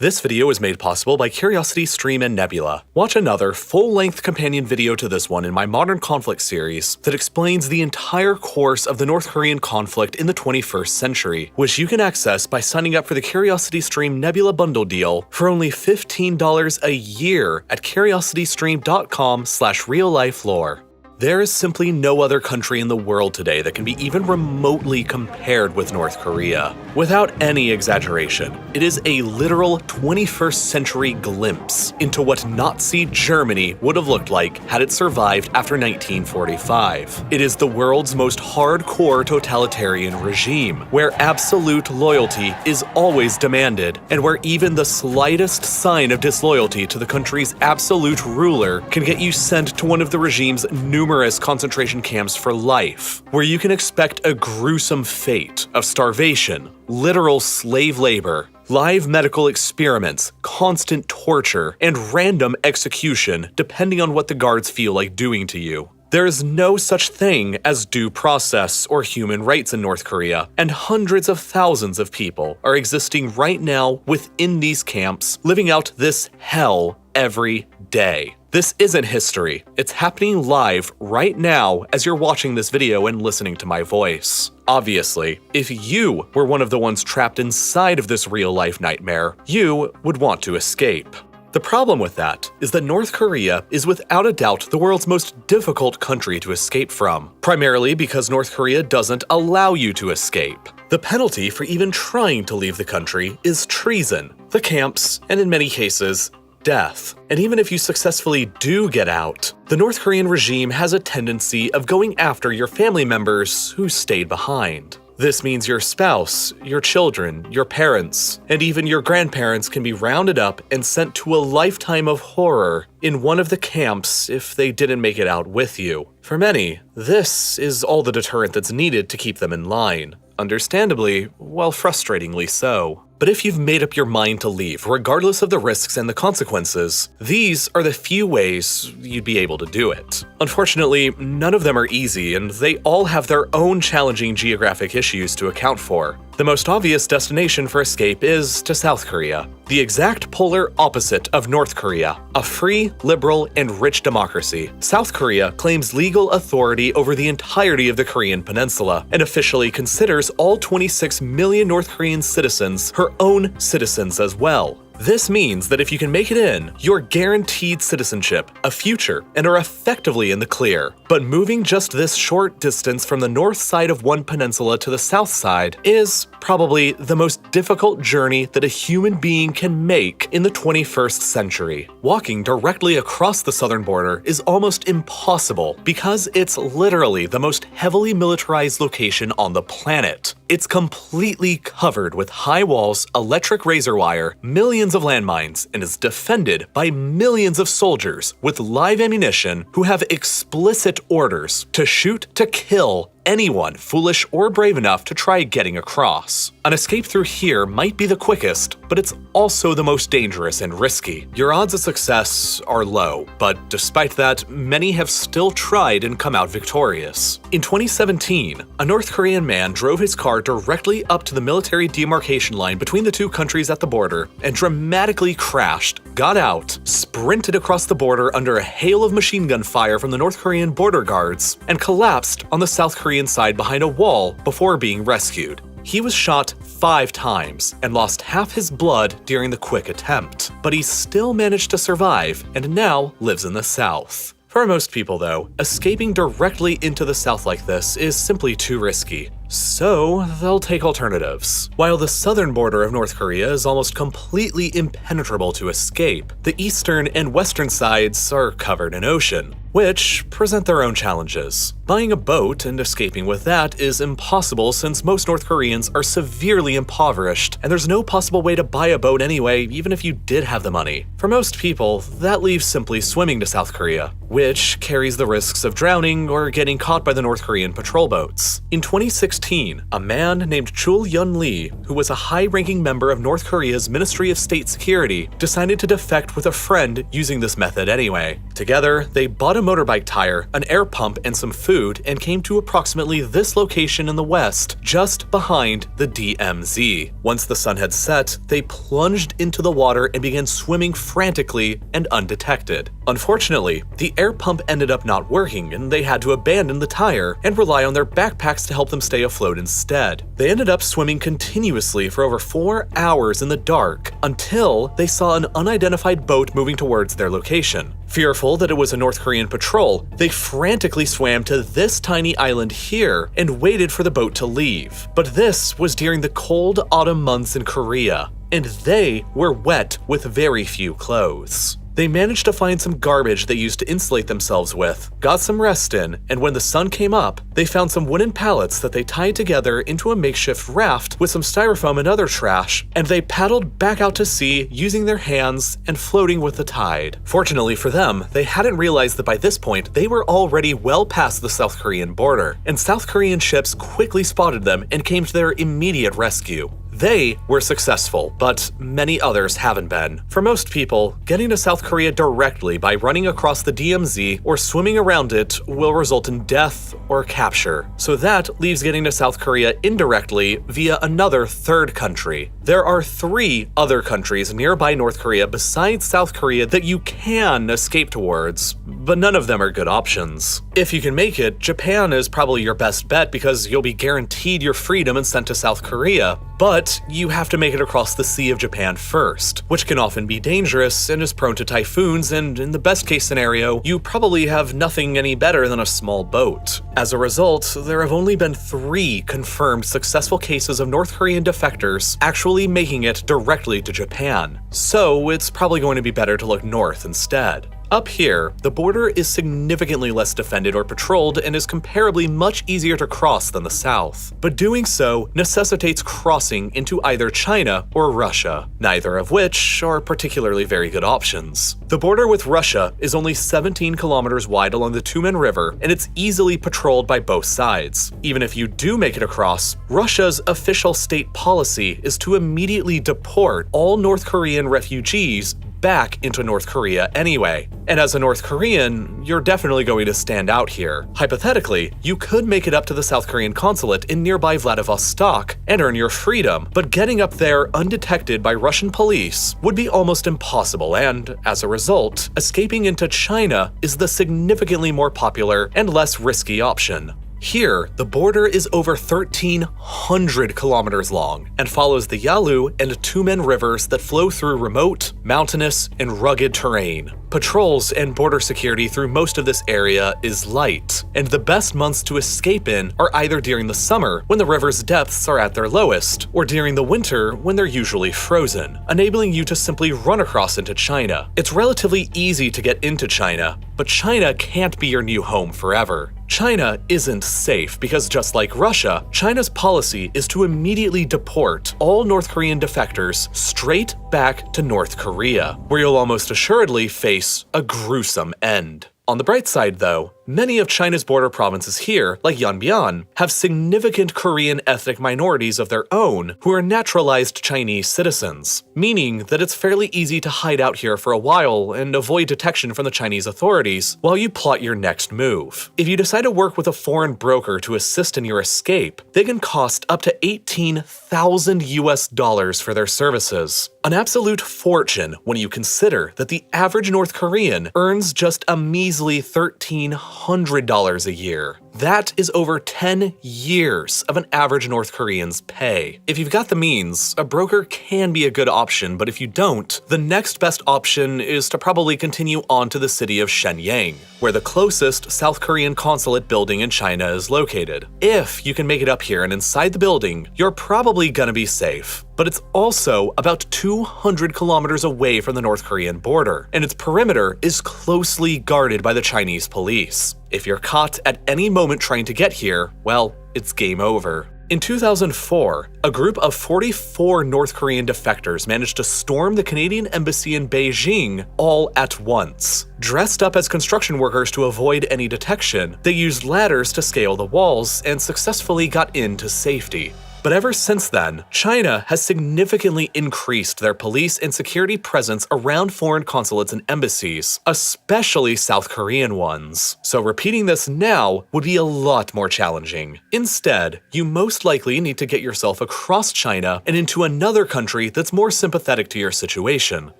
This video is made possible by CuriosityStream and Nebula. Watch another full-length companion video to this one in my Modern Conflict series that explains the entire course of the North Korean conflict in the 21st century, which you can access by signing up for the CuriosityStream Nebula bundle deal for only $15 a year at curiositystream.com/real-life-lore. There is simply no other country in the world today that can be even remotely compared with North Korea. Without any exaggeration, it is a literal 21st century glimpse into what Nazi Germany would have looked like had it survived after 1945. It is the world's most hardcore totalitarian regime, where absolute loyalty is always demanded, and where even the slightest sign of disloyalty to the country's absolute ruler can get you sent to one of the regime's numerous concentration camps for life, where you can expect a gruesome fate of starvation, literal slave labor, live medical experiments, constant torture, and random execution depending on what the guards feel like doing to you. There is no such thing as due process or human rights in North Korea, and hundreds of thousands of people are existing right now within these camps, living out this hell every day. This isn't history. It's happening live right now as you're watching this video and listening to my voice. Obviously, if you were one of the ones trapped inside of this real-life nightmare, you would want to escape. The problem with that is that North Korea is without a doubt the world's most difficult country to escape from, primarily because North Korea doesn't allow you to escape. The penalty for even trying to leave the country is treason, the camps, and in many cases, death. And even if you successfully do get out, the North Korean regime has a tendency of going after your family members who stayed behind. This means your spouse, your children, your parents, and even your grandparents can be rounded up and sent to a lifetime of horror in one of the camps if they didn't make it out with you. For many, this is all the deterrent that's needed to keep them in line. Understandably, while frustratingly so. But if you've made up your mind to leave, regardless of the risks and the consequences, these are the few ways you'd be able to do it. Unfortunately, none of them are easy, and they all have their own challenging geographic issues to account for. The most obvious destination for escape is to South Korea, the exact polar opposite of North Korea, a free, liberal, and rich democracy. South Korea claims legal authority over the entirety of the Korean peninsula, and officially considers all 26 million North Korean citizens her own citizens as well. This means that if you can make it in, you're guaranteed citizenship, a future, and are effectively in the clear. But moving just this short distance from the north side of one peninsula to the south side is probably the most difficult journey that a human being can make in the 21st century. Walking directly across the southern border is almost impossible because it's literally the most heavily militarized location on the planet. It's completely covered with high walls, electric razor wire, millions of landmines, and is defended by millions of soldiers with live ammunition who have explicit orders to shoot to kill anyone foolish or brave enough to try getting across. An escape through here might be the quickest, but it's also the most dangerous and risky. Your odds of success are low, but despite that, many have still tried and come out victorious. In 2017, a North Korean man drove his car directly up to the military demarcation line between the two countries at the border and dramatically crashed, got out, sprinted across the border under a hail of machine gun fire from the North Korean border guards, and collapsed on the South Korean side behind a wall before being rescued. He was shot 5 times and lost half his blood during the quick attempt, but he still managed to survive and now lives in the South. For most people though, escaping directly into the South like this is simply too risky. So they'll take alternatives. While the southern border of North Korea is almost completely impenetrable to escape, the eastern and western sides are covered in ocean, which present their own challenges. Buying a boat and escaping with that is impossible since most North Koreans are severely impoverished, and there's no possible way to buy a boat anyway, even if you did have the money. For most people, that leaves simply swimming to South Korea, which carries the risks of drowning or getting caught by the North Korean patrol boats. In 2016, 2016, a man named Chul Yun-lee, who was a high-ranking member of North Korea's Ministry of State Security, decided to defect with a friend using this method anyway. Together, they bought a motorbike tire, an air pump, and some food, and came to approximately this location in the west, just behind the DMZ. Once the sun had set, they plunged into the water and began swimming frantically and undetected. Unfortunately, the air pump ended up not working, and they had to abandon the tire and rely on their backpacks to help them stay afloat instead. They ended up swimming continuously for over 4 hours in the dark until they saw an unidentified boat moving towards their location. Fearful that it was a North Korean patrol, they frantically swam to this tiny island here and waited for the boat to leave. But this was during the cold autumn months in Korea, and they were wet with very few clothes. They managed to find some garbage they used to insulate themselves with, got some rest in, and when the sun came up, they found some wooden pallets that they tied together into a makeshift raft with some styrofoam and other trash, and they paddled back out to sea using their hands and floating with the tide. Fortunately for them, they hadn't realized that by this point they were already well past the South Korean border, and South Korean ships quickly spotted them and came to their immediate rescue. They were successful, but many others haven't been. For most people, getting to South Korea directly by running across the DMZ or swimming around it will result in death or capture. So that leaves getting to South Korea indirectly via another third country. There are 3 other countries nearby North Korea besides South Korea that you can escape towards, but none of them are good options. If you can make it, Japan is probably your best bet because you'll be guaranteed your freedom and sent to South Korea. But you have to make it across the Sea of Japan first, which can often be dangerous and is prone to typhoons, and in the best case scenario, you probably have nothing any better than a small boat. As a result, there have only been 3 confirmed successful cases of North Korean defectors actually making it directly to Japan. So it's probably going to be better to look north instead. Up here, the border is significantly less defended or patrolled and is comparably much easier to cross than the south. But doing so necessitates crossing into either China or Russia, neither of which are particularly very good options. The border with Russia is only 17 kilometers wide along the Tumen River, and it's easily patrolled by both sides. Even if you do make it across, Russia's official state policy is to immediately deport all North Korean refugees back into North Korea anyway. And as a North Korean, you're definitely going to stand out here. Hypothetically, you could make it up to the South Korean consulate in nearby Vladivostok and earn your freedom, but getting up there undetected by Russian police would be almost impossible, and as a result, escaping into China is the significantly more popular and less risky option. Here, the border is over 1,300 kilometers long and follows the Yalu and Tumen rivers that flow through remote, mountainous, and rugged terrain. Patrols and border security through most of this area is light, and the best months to escape in are either during the summer, when the river's depths are at their lowest, or during the winter, when they're usually frozen, enabling you to simply run across into China. It's relatively easy to get into China, but China can't be your new home forever. China isn't safe because just like Russia, China's policy is to immediately deport all North Korean defectors straight back to North Korea, where you'll almost assuredly face a gruesome end. On the bright side, though, many of China's border provinces here, like Yanbian, have significant Korean ethnic minorities of their own who are naturalized Chinese citizens, meaning that it's fairly easy to hide out here for a while and avoid detection from the Chinese authorities while you plot your next move. If you decide to work with a foreign broker to assist in your escape, they can cost up to $18,000 for their services. An absolute fortune when you consider that the average North Korean earns just a measly $1,300 a year. That is over 10 years of an average North Korean's pay. If you've got the means, a broker can be a good option, but if you don't, the next best option is to probably continue on to the city of Shenyang, where the closest South Korean consulate building in China is located. If you can make it up here and inside the building, you're probably gonna be safe. But it's also about 200 kilometers away from the North Korean border, and its perimeter is closely guarded by the Chinese police. If you're caught at any moment trying to get here, well, it's game over. In 2004, a group of 44 North Korean defectors managed to storm the Canadian embassy in Beijing all at once. Dressed up as construction workers to avoid any detection, they used ladders to scale the walls and successfully got into safety. But ever since then, China has significantly increased their police and security presence around foreign consulates and embassies, especially South Korean ones. So repeating this now would be a lot more challenging. Instead, you most likely need to get yourself across China and into another country that's more sympathetic to your situation.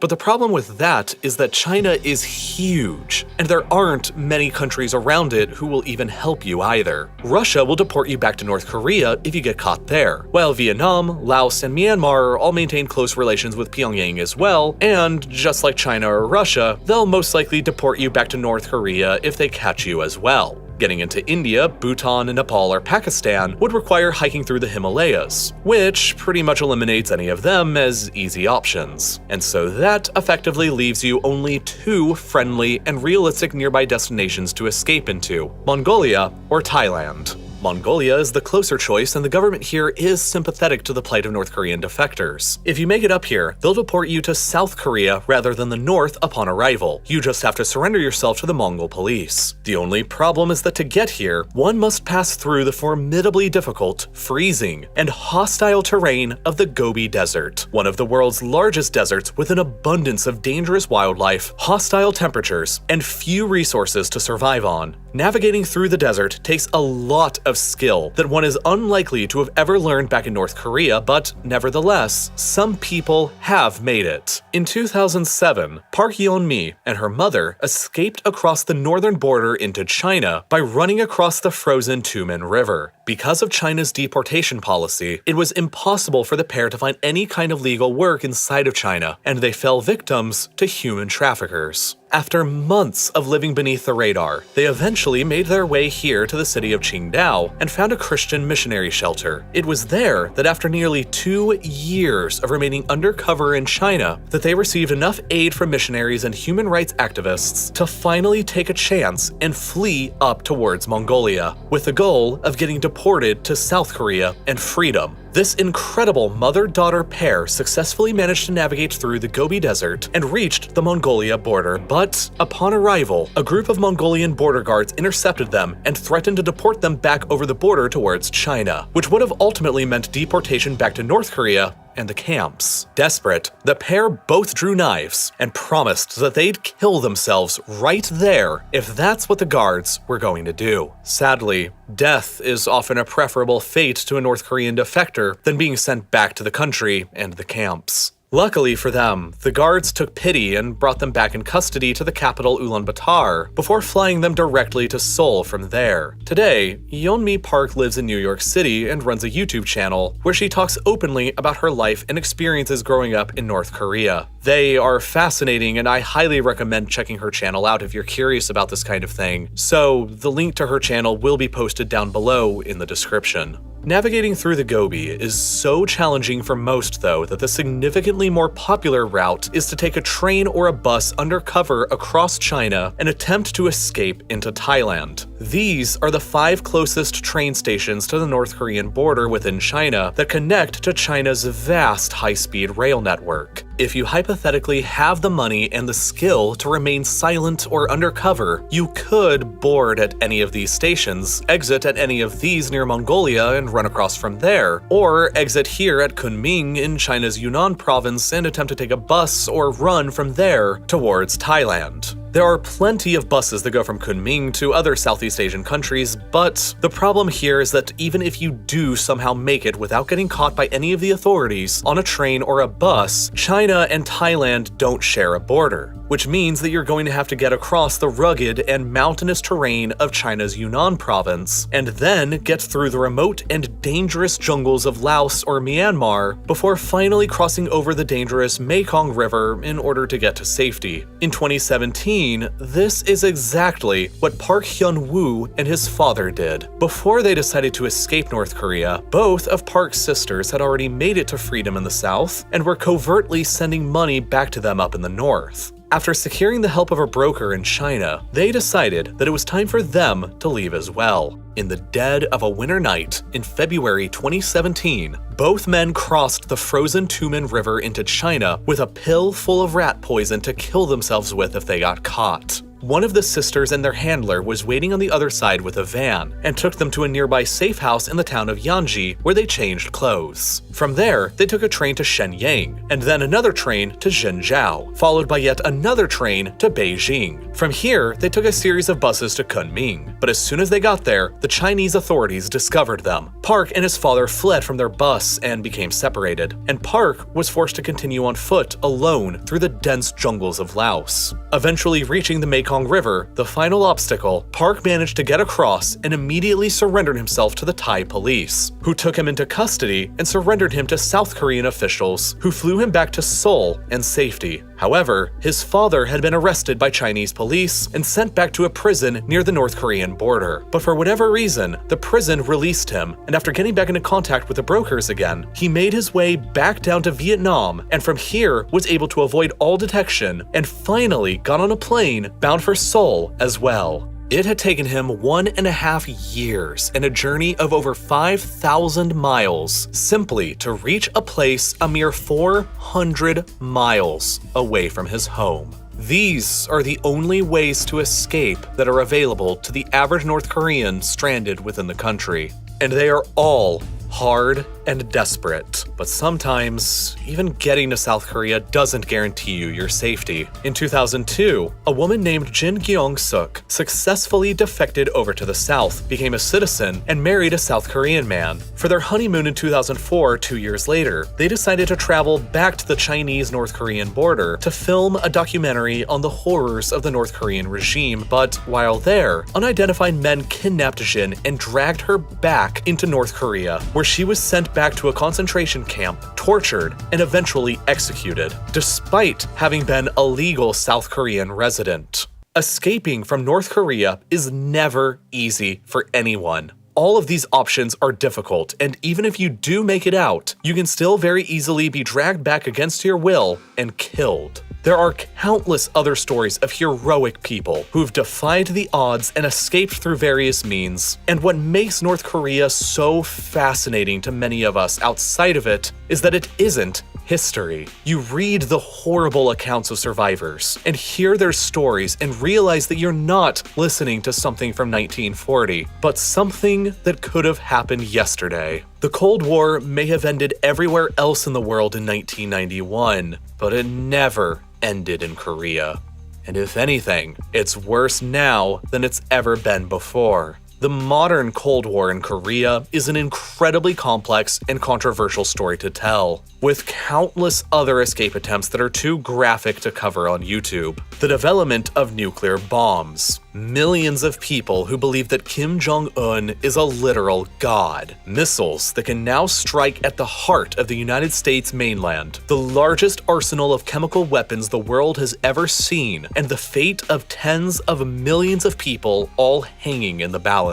But the problem with that is that China is huge, and there aren't many countries around it who will even help you either. Russia will deport you back to North Korea if you get caught there, while Vietnam, Laos, and Myanmar all maintain close relations with Pyongyang as well, and just like China or Russia, they'll most likely deport you back to North Korea if they catch you as well. Getting into India, Bhutan, Nepal, or Pakistan would require hiking through the Himalayas, which pretty much eliminates any of them as easy options. And so that effectively leaves you only two friendly and realistic nearby destinations to escape into: Mongolia or Thailand. Mongolia is the closer choice, and the government here is sympathetic to the plight of North Korean defectors. If you make it up here, they'll deport you to South Korea rather than the North upon arrival. You just have to surrender yourself to the Mongol police. The only problem is that to get here, one must pass through the formidably difficult, freezing, and hostile terrain of the Gobi Desert, one of the world's largest deserts with an abundance of dangerous wildlife, hostile temperatures, and few resources to survive on. Navigating through the desert takes a lot of skill that one is unlikely to have ever learned back in North Korea, but nevertheless, some people have made it. In 2007, Park Yeon-mi and her mother escaped across the northern border into China by running across the frozen Tumen River. Because of China's deportation policy, it was impossible for the pair to find any kind of legal work inside of China, and they fell victims to human traffickers. After months of living beneath the radar, they eventually made their way here to the city of Qingdao and found a Christian missionary shelter. It was there that after nearly 2 years of remaining undercover in China, that they received enough aid from missionaries and human rights activists to finally take a chance and flee up towards Mongolia, with the goal of getting deported to South Korea and freedom. This incredible mother-daughter pair successfully managed to navigate through the Gobi Desert and reached the Mongolia border, but upon arrival, a group of Mongolian border guards intercepted them and threatened to deport them back over the border towards China, which would have ultimately meant deportation back to North Korea and the camps. Desperate, the pair both drew knives and promised that they'd kill themselves right there if that's what the guards were going to do. Sadly, death is often a preferable fate to a North Korean defector than being sent back to the country and the camps. Luckily for them, the guards took pity and brought them back in custody to the capital Ulaanbaatar before flying them directly to Seoul from there. Today, Yeon-mi Park lives in New York City and runs a YouTube channel where she talks openly about her life and experiences growing up in North Korea. They are fascinating, and I highly recommend checking her channel out if you're curious about this kind of thing, so the link to her channel will be posted down below in the description. Navigating through the Gobi is so challenging for most, though, that the significantly more popular route is to take a train or a bus undercover across China and attempt to escape into Thailand. These are the 5 closest train stations to the North Korean border within China that connect to China's vast high-speed rail network. If you hypothetically have the money and the skill to remain silent or undercover, you could board at any of these stations, exit at any of these near Mongolia and run across from there, or exit here at Kunming in China's Yunnan province and attempt to take a bus or run from there towards Thailand. There are plenty of buses that go from Kunming to other Southeast Asian countries, but the problem here is that even if you do somehow make it without getting caught by any of the authorities on a train or a bus, China and Thailand don't share a border, which means that you're going to have to get across the rugged and mountainous terrain of China's Yunnan province, and then get through the remote and dangerous jungles of Laos or Myanmar before finally crossing over the dangerous Mekong River in order to get to safety. In 2017, this is exactly what Park Hyun-woo and his father did. Before they decided to escape North Korea, both of Park's sisters had already made it to freedom in the south and were covertly sending money back to them up in the north. After securing the help of a broker in China, they decided that it was time for them to leave as well. In the dead of a winter night in February 2017, both men crossed the frozen Tumen River into China with a pill full of rat poison to kill themselves with if they got caught. One of the sisters and their handler was waiting on the other side with a van and took them to a nearby safe house in the town of Yanji where they changed clothes. From there, they took a train to Shenyang and then another train to Zhengzhou, followed by yet another train to Beijing. From here, they took a series of buses to Kunming, but as soon as they got there, the Chinese authorities discovered them. Park and his father fled from their bus and became separated, and Park was forced to continue on foot alone through the dense jungles of Laos. Eventually reaching the Mekong River, the final obstacle, Park managed to get across and immediately surrendered himself to the Thai police, who took him into custody and surrendered him to South Korean officials, who flew him back to Seoul in safety. However, his father had been arrested by Chinese police and sent back to a prison near the North Korean border. But for whatever reason, the prison released him, and after getting back into contact with the brokers again, he made his way back down to Vietnam, and from here was able to avoid all detection, and finally got on a plane bound for Seoul as well. It had taken him 1.5 years and a journey of over 5,000 miles simply to reach a place a mere 400 miles away from his home. These are the only ways to escape that are available to the average North Korean stranded within the country. And they are all hard and desperate, but sometimes even getting to South Korea doesn't guarantee you your safety. In 2002, a woman named Jin Kyung-suk successfully defected over to the south, became a citizen, and married a South Korean man. For their honeymoon in 2004, 2 years later, they decided to travel back to the Chinese-North Korean border to film a documentary on the horrors of the North Korean regime, but while there, unidentified men kidnapped Jin and dragged her back into North Korea, where she was sent back to a concentration camp, tortured, and eventually executed, despite having been a legal South Korean resident. Escaping from North Korea is never easy for anyone. All of these options are difficult, and even if you do make it out, you can still very easily be dragged back against your will and killed. There are countless other stories of heroic people who've defied the odds and escaped through various means. And what makes North Korea so fascinating to many of us outside of it is that it isn't history. You read the horrible accounts of survivors and hear their stories and realize that you're not listening to something from 1940, but something that could have happened yesterday. The Cold War may have ended everywhere else in the world in 1991, but it never ended in Korea. And if anything, it's worse now than it's ever been before. The modern Cold War in Korea is an incredibly complex and controversial story to tell, with countless other escape attempts that are too graphic to cover on YouTube. The development of nuclear bombs, millions of people who believe that Kim Jong-un is a literal god, missiles that can now strike at the heart of the United States mainland, the largest arsenal of chemical weapons the world has ever seen, and the fate of tens of millions of people all hanging in the balance.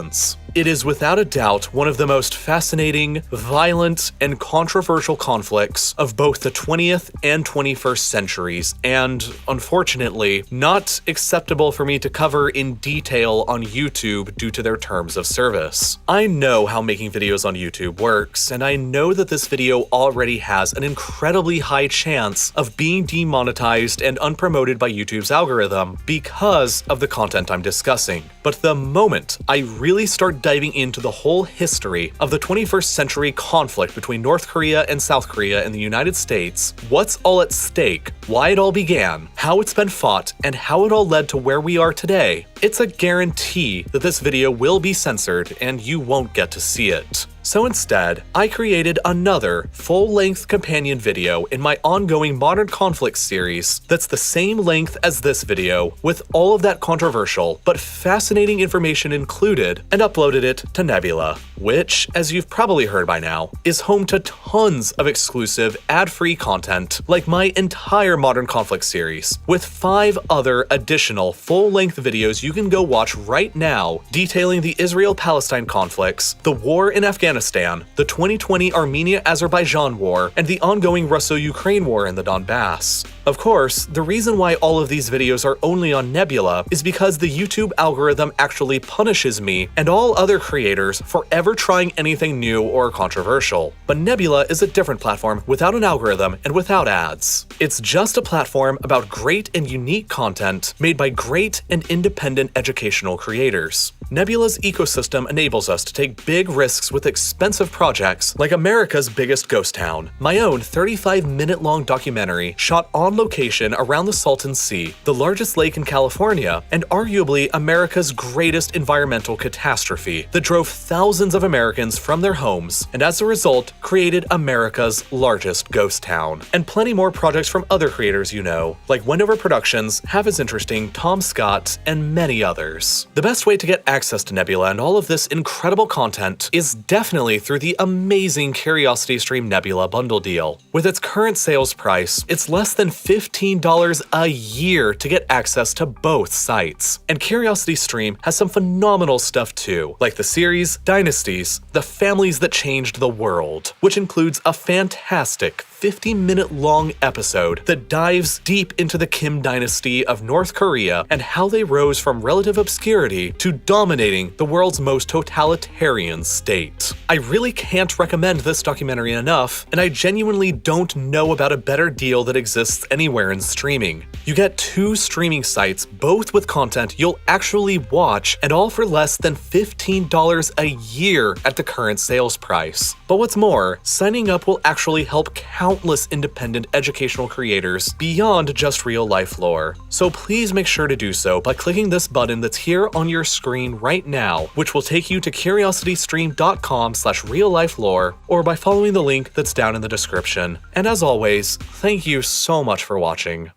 It is without a doubt one of the most fascinating, violent, and controversial conflicts of both the 20th and 21st centuries, and, unfortunately, not acceptable for me to cover in detail on YouTube due to their terms of service. I know how making videos on YouTube works, and I know that this video already has an incredibly high chance of being demonetized and unpromoted by YouTube's algorithm because of the content I'm discussing. But the moment I really start diving into the whole history of the 21st century conflict between North Korea and South Korea in the United States, what's all at stake, why it all began, how it's been fought, and how it all led to where we are today, it's a guarantee that this video will be censored and you won't get to see it. So instead, I created another full-length companion video in my ongoing Modern Conflicts series that's the same length as this video, with all of that controversial but fascinating information included, and uploaded it to Nebula, which, as you've probably heard by now, is home to tons of exclusive ad-free content like my entire Modern Conflicts series, with 5 other additional full-length videos you can go watch right now detailing the Israel-Palestine conflicts, the war in Afghanistan, the 2020 Armenia-Azerbaijan war, and the ongoing Russo-Ukraine war in the Donbass. Of course, the reason why all of these videos are only on Nebula is because the YouTube algorithm actually punishes me and all other creators for ever trying anything new or controversial. But Nebula is a different platform without an algorithm and without ads. It's just a platform about great and unique content made by great and independent educational creators. Nebula's ecosystem enables us to take big risks with expensive projects like America's Biggest Ghost Town, my own 35-minute-long documentary shot on location around the Salton Sea, the largest lake in California, and arguably America's greatest environmental catastrophe that drove thousands of Americans from their homes and as a result created America's largest ghost town. And plenty more projects from other creators you know, like Wendover Productions, Half as Interesting, Tom Scott, and many others. The best way to get access to Nebula and all of this incredible content is definitely through the amazing CuriosityStream Nebula bundle deal. With its current sales price, it's less than $15 a year to get access to both sites. And CuriosityStream has some phenomenal stuff too, like the series Dynasties, The Families That Changed the World, which includes a fantastic 50-minute-long episode that dives deep into the Kim dynasty of North Korea and how they rose from relative obscurity to dominating the world's most totalitarian state. I really can't recommend this documentary enough, and I genuinely don't know about a better deal that exists anywhere in streaming. You get 2 streaming sites, both with content you'll actually watch, and all for less than $15 a year at the current sales price. But what's more, signing up will actually help countless independent educational creators beyond just real-life lore. So please make sure to do so by clicking this button that's here on your screen right now, which will take you to curiositystream.com/reallifelore, or by following the link that's down in the description. And as always, thank you so much for watching.